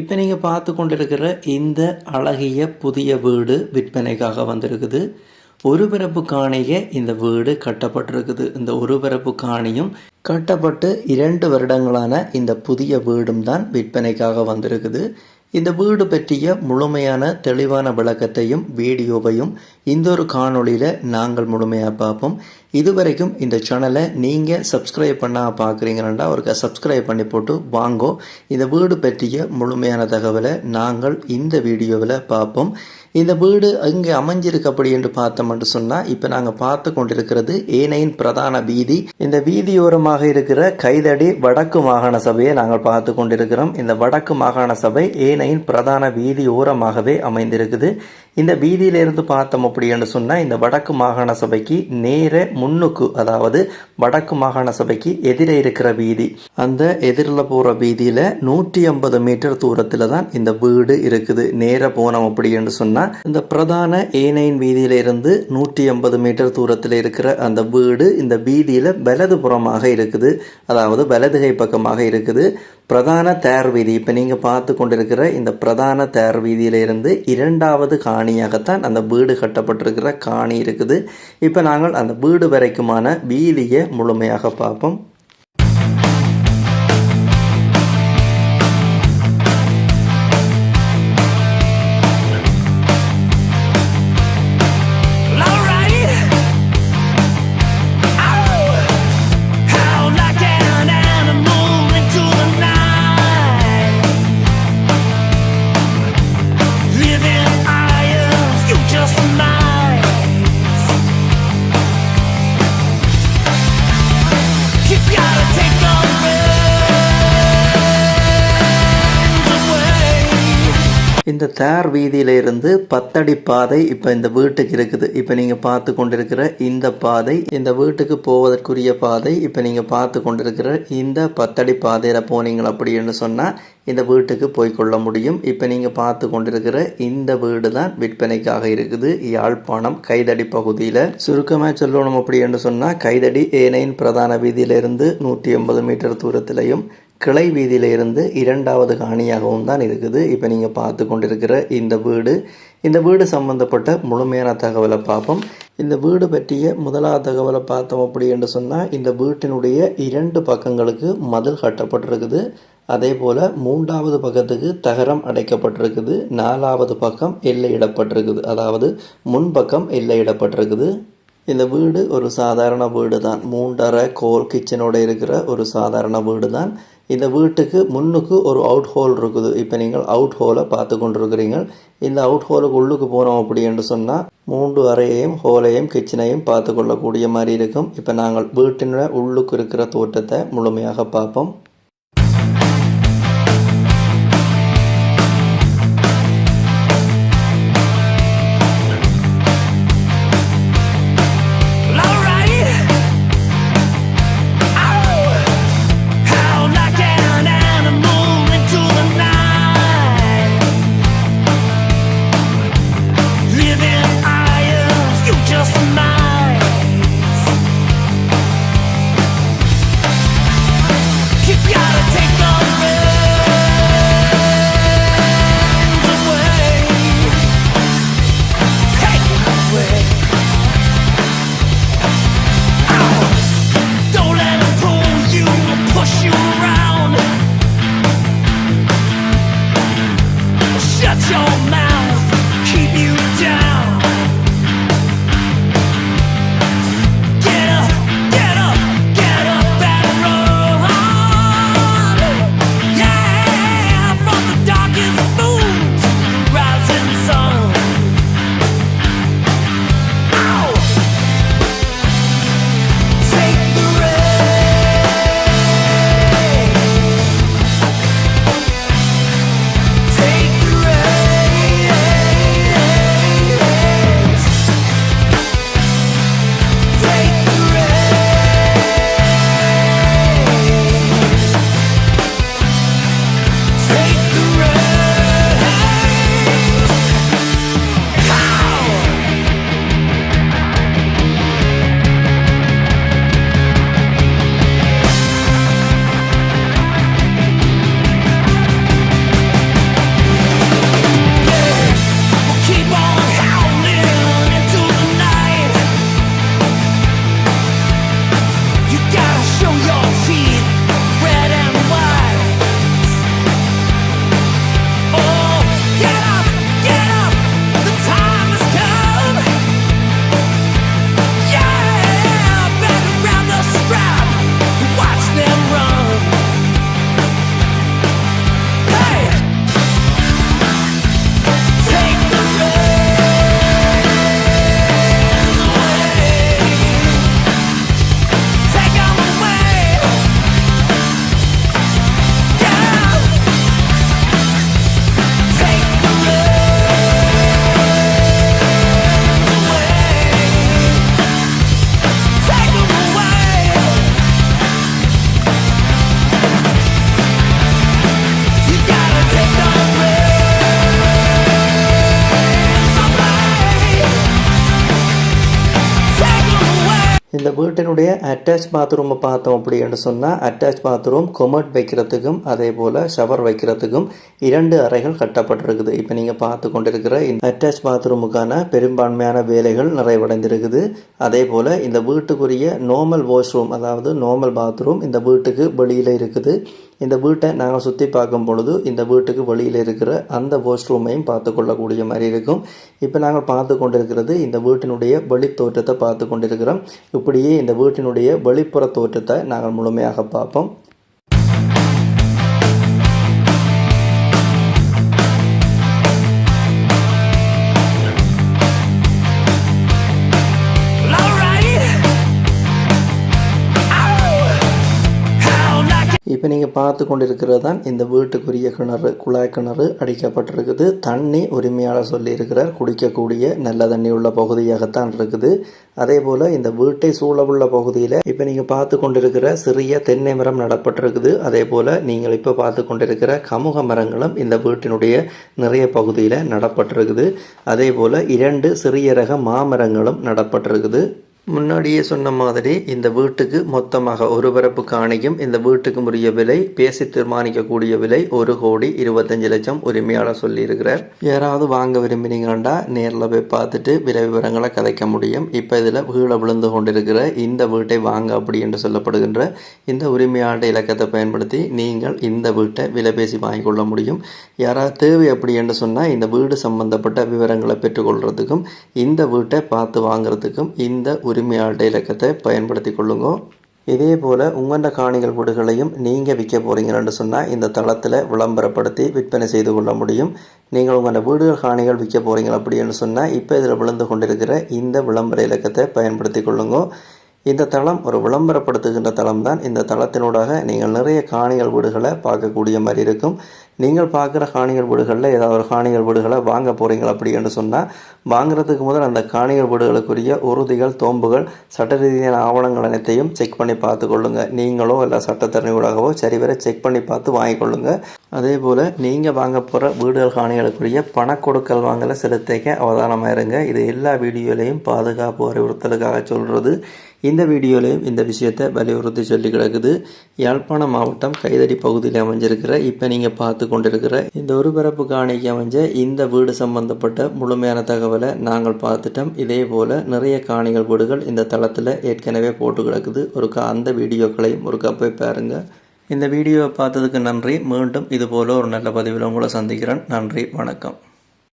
இப்போ நீங்கள் பார்த்து கொண்டிருக்கிற இந்த அழகிய புதிய வீடு விற்பனைக்காக வந்திருக்குது. ஒரு பிறப்பு காணிய இந்த வீடு கட்டப்பட்டிருக்குது. இந்த ஒரு பிறப்பு காணியும் கட்டப்பட்டு 2 வருடங்களான இந்த புதிய வீடும் தான் விற்பனைக்காக வந்திருக்குது. இந்த வீடு பற்றிய முழுமையான தெளிவான விளக்கத்தையும் வீடியோவையும் இந்த ஒரு காணொளியில் நாங்கள் முழுமையாக பார்ப்போம். இதுவரைக்கும் இந்த சேனலை நீங்கள் சப்ஸ்கிரைப் பண்ணால் பார்க்குறீங்கன்னா அவருக்கு சப்ஸ்கிரைப் பண்ணி போட்டு வாங்கோ. இந்த வீடு பற்றிய முழுமையான தகவலை நாங்கள் இந்த வீடியோவில் பார்ப்போம். இந்த வீடு இங்கே அமைஞ்சிருக்கு அப்படி என்று பார்த்தோம்னு சொன்னால் இப்போ நாங்கள் பார்த்து கொண்டிருக்கிறது ஏனையின் பிரதான வீதி. இந்த வீதியோரமாக இருக்கிற கைதடி வடக்கு மாகாண சபையை நாங்கள் பார்த்து கொண்டிருக்கிறோம். இந்த வடக்கு மாகாண சபை ஏனையின் பிரதான வீதி ஓரமாகவே அமைந்திருக்குது. இந்த வீதியிலிருந்து பார்த்தோம் அப்படின்னு சொன்னால் இந்த வடக்கு மாகாண சபைக்கு நேர முன்னுக்கு, அதாவது வடக்கு மாகாண சபைக்கு எதிரே இருக்கிற வீதி, அந்த எதிரில் போகிற வீதியில் 150 மீட்டர் தூரத்தில் தான் இந்த வீடு இருக்குது. நேர போனோம் அப்படின்னு சொன்னால் இந்த பிரதான ஏனையின் வீதியிலிருந்து 150 மீட்டர் தூரத்தில் இருக்கிற அந்த வீடு இந்த வீதியில் வலதுபுறமாக இருக்குது, அதாவது வலதுகை பக்கமாக இருக்குது. பிரதான தேர் வீதி, இப்போ நீங்கள் பார்த்து கொண்டிருக்கிற இந்த பிரதான தேர் வீதியிலிருந்து 2வது காணியாகத்தான் அந்த வீடு கட்டப்பட்டிருக்கிற காணி இருக்குது. இப்போ நாங்கள் அந்த வீடு வரைக்குமான வீதியை முழுமையாக பார்ப்போம். இந்த தேர் வீதியிலிருந்து 10 அடி பாதை இப்போ இந்த வீட்டுக்கு இருக்குது. இப்போ நீங்கள் பார்த்து கொண்டிருக்கிற இந்த பாதை இந்த வீட்டுக்கு போவதற்குரிய பாதை. இப்போ நீங்கள் பார்த்து கொண்டிருக்கிற இந்த 10 அடி பாதையில் போனீங்க அப்படின்னு சொன்னால் இந்த வீட்டுக்கு போய்கொள்ள முடியும். இப்போ நீங்கள் பார்த்து கொண்டிருக்கிற இந்த வீடு தான் விற்பனைக்காக இருக்குது. யாழ்ப்பாணம் கைதடி பகுதியில். சுருக்கமாக சொல்லணும் அப்படின்னு சொன்னால் கைதடி ஏனையின் பிரதான வீதியிலிருந்து 150 மீட்டர் தூரத்திலையும் கிளை வீதியில இருந்து 2வது காணியாகவும் தான் இருக்குது. இப்போ நீங்கள் பார்த்து கொண்டிருக்கிற இந்த வீடு சம்பந்தப்பட்ட முழுமையான தகவலை பார்ப்போம். இந்த வீடு பற்றிய முதலாவது தகவலை பார்த்தோம் அப்படி என்று சொன்னால் இந்த வீட்டினுடைய 2 பக்கங்களுக்கு மதில் கட்டப்பட்டிருக்குது. அதே போல் 3வது பக்கத்துக்கு தகரம் அடைக்கப்பட்டிருக்குது. 4வது பக்கம் எல்லையிடப்பட்டிருக்குது, அதாவது முன்பக்கம் எல்லையிடப்பட்டிருக்குது. இந்த வீடு ஒரு சாதாரண வீடு தான். 3.5 கோல் கிச்சனோட இருக்கிற ஒரு சாதாரண வீடு தான். இந்த வீட்டுக்கு முன்னுக்கு ஒரு அவுட் ஹோல் இருக்குது. இப்போ நீங்கள் அவுட் ஹோலை பார்த்து கொண்டிருக்கிறீங்க. இந்த அவுட் ஹோலுக்கு உள்ளுக்கு போனோம் அப்படி என்று சொன்னால் 3 அறையையும் ஹோலையும் கிச்சனையும் பார்த்து கொள்ளக்கூடிய மாதிரி இருக்கும். இப்போ நாங்கள் வீட்டின உள்ளுக்கு இருக்கிற தோட்டத்தை முழுமையாக பார்ப்போம். இந்த வீட்டினுடைய அட்டாச் பாத்ரூமை பார்த்தோம் அப்படின்னு சொன்னால் அட்டாச் பாத்ரூம் கொமட் வைக்கிறதுக்கும் அதே போல் ஷவர் வைக்கிறதுக்கும் 2 அறைகள் கட்டப்பட்டிருக்குது. இப்போ நீங்கள் பார்த்து கொண்டிருக்கிற இந்த அட்டாச் பாத்ரூமுக்கான பெரும்பான்மையான வேலைகள் நிறைவடைந்திருக்குது. அதே போல் இந்த வீட்டுக்குரிய நார்மல் வாஷ்ரூம் அதாவது நார்மல் பாத்ரூம் இந்த வீட்டுக்கு வெளியில் இருக்குது. இந்த வீட்டை நாங்கள் சுற்றி பார்க்கும் பொழுது இந்த வீட்டுக்கு வெளியில் இருக்கிற அந்த வாஷ்ரூமையும் பார்த்து கொள்ளக்கூடிய மாதிரி இருக்கும். இப்போ நாங்கள் பார்த்து கொண்டிருக்கிறது இந்த வீட்டினுடைய வெளி தோற்றத்தை பார்த்து கொண்டிருக்கிறோம். இப்படியே இந்த வீட்டினுடைய வெளிப்புற தோற்றத்தை நாங்கள் முழுமையாக பார்ப்போம். இப்போ நீங்கள் பார்த்து கொண்டிருக்கிறது தான் இந்த வீட்டுக்குரிய கிணறு, குழாய் கிணறு அடிக்கப்பட்டிருக்குது. தண்ணி உரிமையாளர் சொல்லியிருக்கிறார் குடிக்கக்கூடிய நல்ல தண்ணி உள்ள பகுதியாகத்தான் இருக்குது. அதே போல் இந்த வீட்டை சூழவுள்ள பகுதியில் இப்போ நீங்கள் பார்த்து கொண்டிருக்கிற சிறிய தென்னை மரம் நடப்பட்டிருக்குது. அதே போல் நீங்கள் இப்போ பார்த்து கொண்டிருக்கிற கமுக மரங்களும் இந்த வீட்டினுடைய நிறைய பகுதியில் நடப்பட்டிருக்குது. அதே போல் 2 சிறிய ரக மாமரங்களும் நடப்பட்டிருக்குது. முன்னாடியே சொன்ன மாதிரி இந்த வீட்டுக்கு மொத்தமாக ஒரு பரப்பு காணியும் இந்த வீட்டுக்கு உரிய விலை பேசி தீர்மானிக்கக்கூடிய விலை 1,25,00,000 உரிமையாளர் சொல்லியிருக்கிறார். யாராவது வாங்க விரும்பினீங்கன்னா நேரில் போய் பார்த்துட்டு விலை விவரங்களை கதைக்க முடியும். இப்போ இதில் கீழே விழுந்து கொண்டிருக்கிற இந்த வீட்டை வாங்க அப்படி என்று சொல்லப்படுகின்ற இந்த உரிமையாளர் இலக்கத்தை பயன்படுத்தி நீங்கள் இந்த வீட்டை விலை பேசி வாங்கிக்கொள்ள முடியும். யாராவது தேவை அப்படி என்று சொன்னால் இந்த வீடு சம்பந்தப்பட்ட விவரங்களை பெற்றுக்கொள்றதுக்கும் இந்த வீட்டை பார்த்து வாங்குறதுக்கும் இந்த உரிமையாளர் இலக்கத்தை பயன்படுத்தி கொள்ளுங்க. இதே போல் உங்களோட காணிகள் வீடுகளையும் நீங்கள் விற்க போகிறீங்கன்னு சொன்னால் இந்த தளத்தில் விளம்பரப்படுத்தி விற்பனை செய்து கொள்ள முடியும். நீங்கள் உங்களோட வீடுகள் காணிகள் விற்க போகிறீங்க அப்படின்னு சொன்னால் இப்போ இதில் விழுந்து கொண்டிருக்கிற இந்த விளம்பர இலக்கத்தை பயன்படுத்தி கொள்ளுங்க. இந்த தளம் ஒரு விளம்பரப்படுத்துகின்ற தளம் தான். இந்த தளத்தினூடாக நீங்கள் நிறைய காணிகள் வீடுகளை பார்க்கக்கூடிய மாதிரி இருக்கும். நீங்கள் பார்க்குற காணிகள் வீடுகளில் ஏதாவது ஒரு காணிகள் வீடுகளை வாங்க போகிறீங்க அப்படின்னு சொன்னால் வாங்குறதுக்கு முதல் அந்த காணிகள் வீடுகளுக்குரிய உறுதிகள், தோம்புகள், சட்ட ரீதியான ஆவணங்கள் அனைத்தையும் செக் பண்ணி பார்த்து கொள்ளுங்கள். நீங்களோ இல்லை சட்டத்தரணிகளாகவோ சரிவரை செக் பண்ணி பார்த்து வாங்கிக்கொள்ளுங்கள். அதே போல் நீங்கள் வாங்க போகிற வீடுகள் காணிகளுக்குரிய பணக்கொடுக்கல் வாங்கலை செலுத்திக்க அவதானமாக இருங்க. இது எல்லா வீடியோலையும் பாதுகாப்பு அறிவுறுத்தலுக்காக சொல்கிறது. இந்த வீடியோலையும் இந்த விஷயத்தை வலியுறுத்தி சொல்லி கிடக்குது. யாழ்ப்பாணம் மாவட்டம் கைதடி பகுதியில் அமைஞ்சிருக்கிற இப்போ நீங்கள் பார்த்து கொண்டிருக்கிற இந்த ஒரு பரப்பு காணிக்கு அமைஞ்ச இந்த வீடு சம்பந்தப்பட்ட முழுமையான தகவலை நாங்கள் பார்த்துட்டோம். இதே போல் நிறைய காணிகள் வீடுகள் இந்த தளத்தில் ஏற்கனவே போட்டு கிடக்குது. அந்த வீடியோக்களையும் போய் பாருங்க. இந்த வீடியோவை பார்த்ததுக்கு நன்றி. மீண்டும் இது போல ஒரு நல்ல பதிவில் உங்களை சந்திக்கிறேன். நன்றி, வணக்கம்.